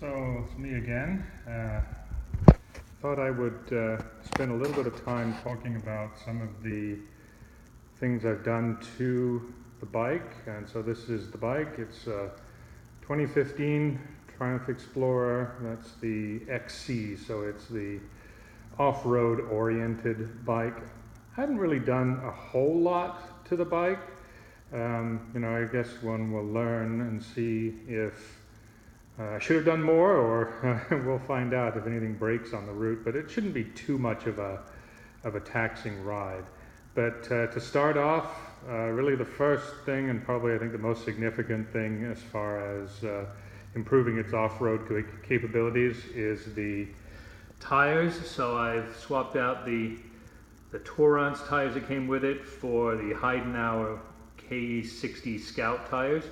So it's me again. Thought I would spend a little bit of time talking about some of the things I've done to the bike. And so this is the bike. It's a 2015 Triumph Explorer. That's the XC, so it's the off-road oriented bike. I haven't really done a whole lot to the bike. I guess one will learn and see if I should have done more, or we'll find out if anything breaks on the route, but it shouldn't be too much of a taxing ride. But to start off, really the first thing, and probably I think the most significant thing as far as improving its off-road capabilities, is the tires. So I've swapped out the Torrance tires that came with it for the Heidenauer K60 Scout tires.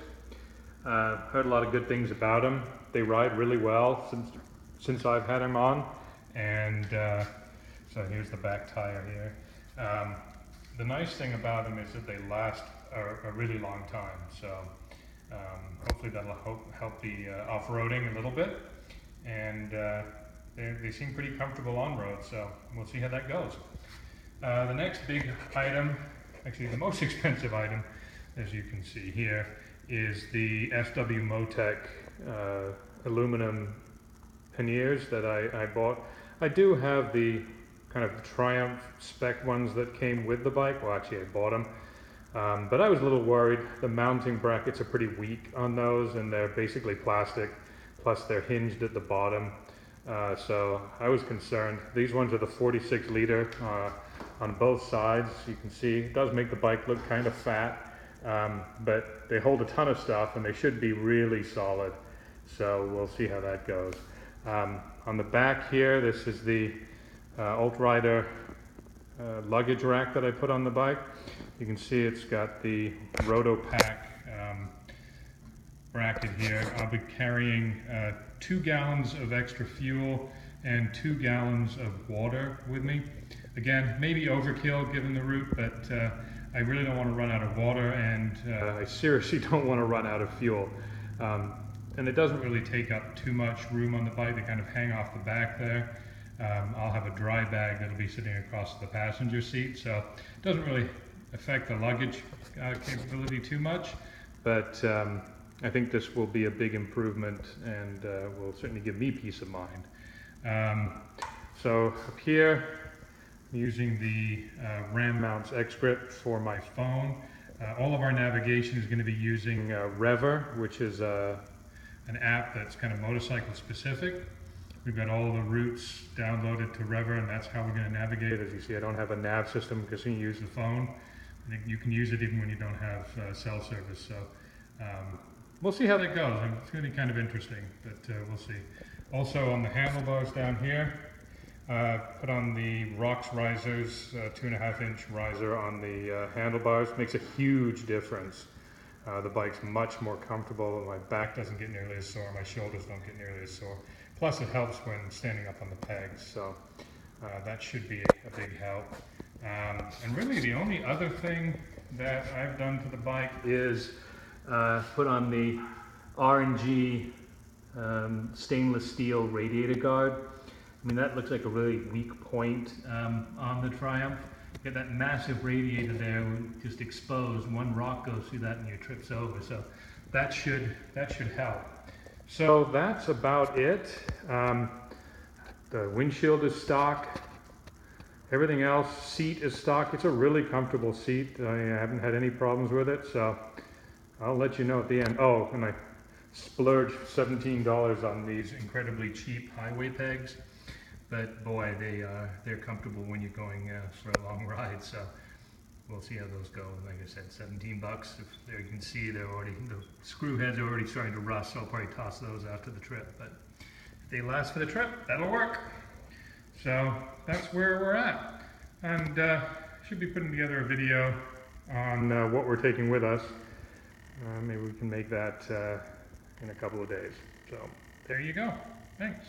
Heard a lot of good things about them. They ride really well since I've had them on. And so here's the back tire here. The nice thing about them is that they last a really long time. So hopefully that'll help the off-roading a little bit. And they seem pretty comfortable on road, so we'll see how that goes. The next big item, actually the most expensive item, as you can see here, is the SW Motec aluminum panniers that I bought. I do have the kind of Triumph spec ones that came with the bike. Well, actually I bought them. But I was a little worried. The mounting brackets are pretty weak on those, and they're basically plastic, plus they're hinged at the bottom. So I was concerned. These ones are the 46 liter on both sides. You can see it does make the bike look kind of fat. But they hold a ton of stuff, and they should be really solid. So we'll see how that goes. On the back here, this is the Ultrider luggage rack that I put on the bike. You can see it's got the Rotopack bracket here. I'll be carrying 2 gallons of extra fuel and 2 gallons of water with me. Again, maybe overkill given the route, but I really don't want to run out of water, and I seriously don't want to run out of fuel. And it doesn't really take up too much room on the bike. They kind of hang off the back there. I'll have a dry bag that'll be sitting across the passenger seat, so it doesn't really affect the luggage capability too much. But I think this will be a big improvement, and will certainly give me peace of mind. So up here, I'm using the Ram Mounts X-Grip for my phone. All of our navigation is going to be using Rever, which is an app that's kind of motorcycle specific. We've got all the routes downloaded to Rever, and that's how we're going to navigate. As you see, I don't have a nav system because you can use the phone. I think you can use it even when you don't have cell service. So we'll see how that goes. It's going to be kind of interesting, but we'll see. Also on the handlebars down here, put on the ROX risers, 2.5-inch riser on the handlebars. Makes a huge difference. The bike's much more comfortable. My back doesn't get nearly as sore. My shoulders don't get nearly as sore. Plus it helps when standing up on the pegs. So that should be a big help. And really the only other thing that I've done to the bike is put on the R&G stainless steel radiator guard. I mean, that looks like a really weak point on the Triumph. You get that massive radiator there, just exposed. One rock goes through that and you trips over. So that should help. So that's about it. The windshield is stock. Everything else, seat is stock. It's a really comfortable seat. I haven't had any problems with it, so I'll let you know at the end. Oh, and I splurged $17 on these incredibly cheap highway pegs. But boy, they're comfortable when you're going for a long ride. So we'll see how those go. Like I said, 17 bucks. There you can see the screw heads are already starting to rust. So I'll probably toss those after the trip. But if they last for the trip, that'll work. So that's where we're at. And should be putting together a video on what we're taking with us. Maybe we can make that in a couple of days. So there you go. Thanks.